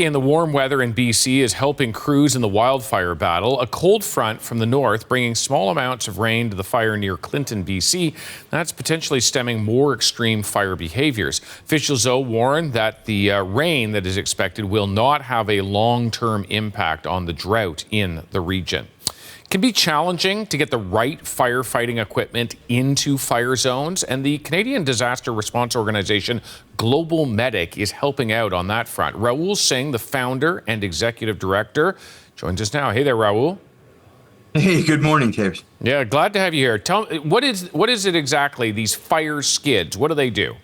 In the warm weather in BC is helping crews in the wildfire battle. A cold front from the north bringing small amounts of rain to the fire near Clinton, BC. That's potentially stemming more extreme fire behaviors. Officials, though, warn that the rain that is expected will not have a long-term impact on the drought in the region. It can be challenging to get the right firefighting equipment into fire zones, and the Canadian disaster response organization GlobalMedic is helping out on that front. Raul Singh, the founder and executive director, joins us now. Hey there, Raul. Hey, good morning, Taves. Yeah, glad to have you here. Tell me, what is it exactly, these fire skids? What do they do?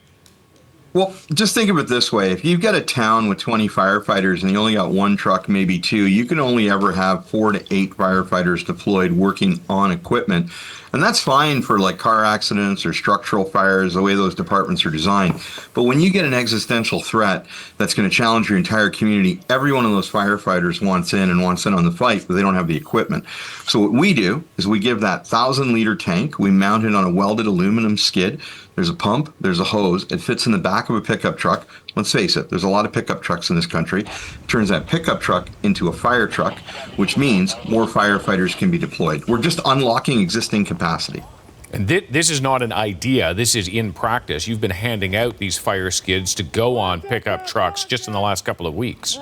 Well, just think of it this way. If you've got a town with 20 firefighters and you only got one truck, maybe two, you can only ever have 4 to 8 firefighters deployed working on equipment. And that's fine for like car accidents or structural fires, the way those departments are designed. But when you get an existential threat that's going to challenge your entire community, every one of those firefighters wants in on the fight, but they don't have the equipment. So what we do is we give that 1,000-liter tank, we mount it on a welded aluminum skid. There's a pump, there's a hose. It fits in the back of a pickup truck. Let's face it, there's a lot of pickup trucks in this country. It turns that pickup truck into a fire truck, which means more firefighters can be deployed. We're just unlocking existing capacity. And this is not an idea, this is in practice. You've been handing out these fire skids to go on pickup trucks just in the last couple of weeks.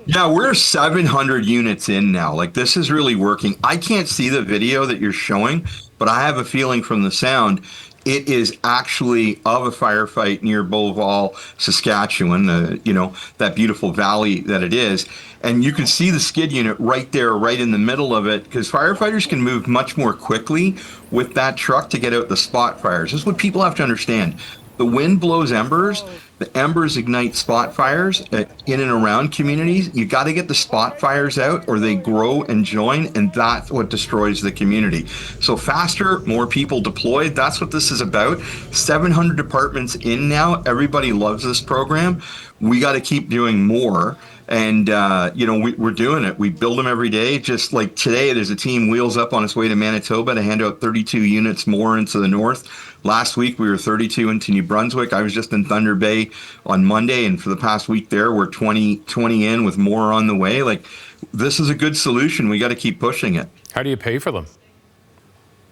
Yeah, we're 700 units in now. Like, this is really working. I can't see the video that you're showing, but I have a feeling from the sound it is actually of a firefight near Beauval, Saskatchewan, that beautiful valley that it is. And you can see the skid unit right there, right in the middle of it, because firefighters can move much more quickly with that truck to get out the spot fires. This is what people have to understand. The wind blows embers. The embers ignite spot fires in and around communities. You got to get the spot fires out or they grow and join, and that's what destroys the community. So faster, more people deployed. That's what this is about. 700 departments in now. Everybody loves this program. We got to keep doing more. And, we're doing it. We build them every day. Just like today, there's a team wheels up on its way to Manitoba to hand out 32 units more into the north. Last week, we were 32 into New Brunswick. I was just in Thunder Bay on Monday, and for the past week there, we're 20 in with more on the way. Like, this is a good solution. We got to keep pushing it. How do you pay for them?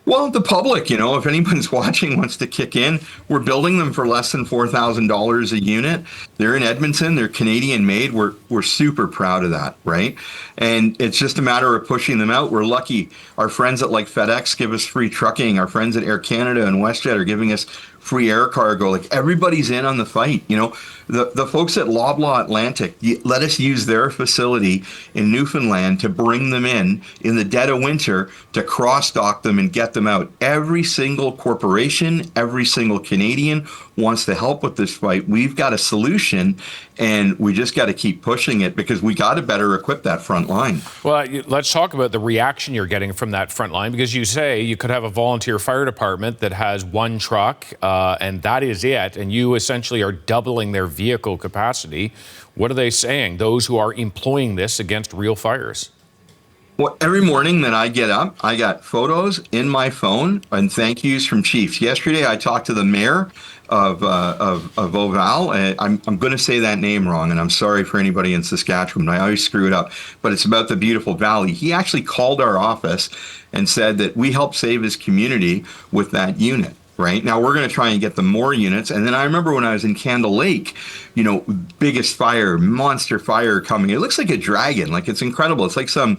Well, the public, if anyone's watching wants to kick in, we're building them for less than $4,000 a unit. They're in Edmonton. They're Canadian made. We're super proud of that, right? And it's just a matter of pushing them out. We're lucky. Our friends at like FedEx give us free trucking. Our friends at Air Canada and WestJet are giving us free air cargo. Like, everybody's in on the fight. The folks at Loblaw Atlantic, let us use their facility in Newfoundland to bring them in the dead of winter to cross-dock them and get them out. Every single corporation, every single Canadian wants to help with this fight. We've got a solution, and we just got to keep pushing it because we got to better equip that front line. Well, let's talk about the reaction you're getting from that front line, because you say you could have a volunteer fire department that has one truck and that is it, and you essentially are doubling their vehicle capacity. What are they saying, those who are employing this against real fires? Well, every morning that I get up, I got photos in my phone and thank yous from chiefs. Yesterday, I talked to the mayor of Oval. I'm going to say that name wrong, and I'm sorry for anybody in Saskatchewan. I always screw it up, but it's about the beautiful valley. He actually called our office and said that we helped save his community with that unit. Right now, we're going to try and get them more units. And then I remember when I was in Candle Lake, biggest fire, monster fire coming. It looks like a dragon. Like, it's incredible. It's like some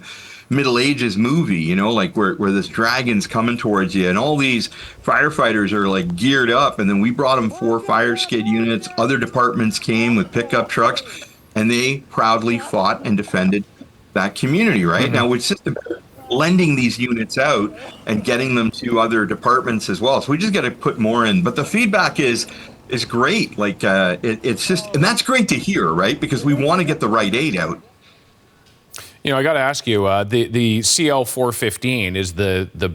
Middle Ages movie, like where this dragon's coming towards you, and all these firefighters are like geared up. And then we brought them 4 fire skid units. Other departments came with pickup trucks, and they proudly fought and defended that community. Right mm-hmm. Now, it's just about lending these units out and getting them to other departments as well. So we just got to put more in. But the feedback is great. Like, it's just, and that's great to hear, right? Because we want to get the right aid out. I got to ask you, the CL-415 is the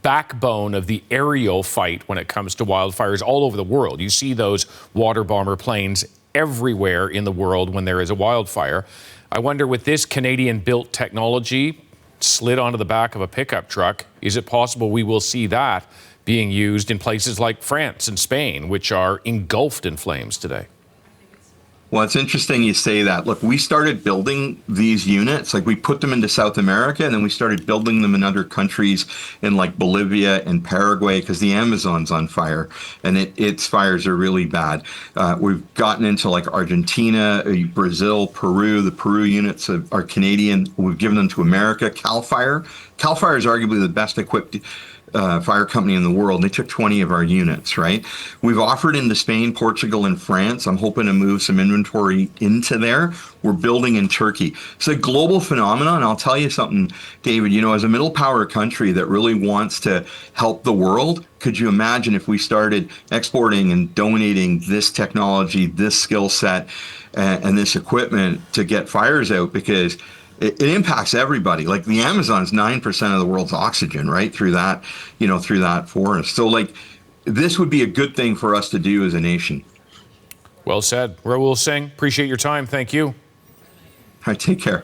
backbone of the aerial fight when it comes to wildfires all over the world. You see those water bomber planes everywhere in the world when there is a wildfire. I wonder, with this Canadian-built technology slid onto the back of a pickup truck, is it possible we will see that being used in places like France and Spain, which are engulfed in flames today? Well, it's interesting you say that. Look, we started building these units, like we put them into South America, and then we started building them in other countries in like Bolivia and Paraguay, because the Amazon's on fire and its fires are really bad. We've gotten into like Argentina, Brazil, Peru. The Peru units are Canadian. We've given them to America. Cal Fire is arguably the best equipped fire company in the world. They took 20 of our units, right? We've offered into Spain, Portugal, and France. I'm hoping to move some inventory into there. We're building in Turkey. It's a global phenomenon. I'll tell you something, David, as a middle power country that really wants to help the world, could you imagine if we started exporting and donating this technology, this skill set, and this equipment to get fires out? Because it impacts everybody. Like the Amazon's 9% of the world's oxygen, right? Through that, through that forest. So like this would be a good thing for us to do as a nation. Well said. Raul Singh, appreciate your time. Thank you. All right, take care.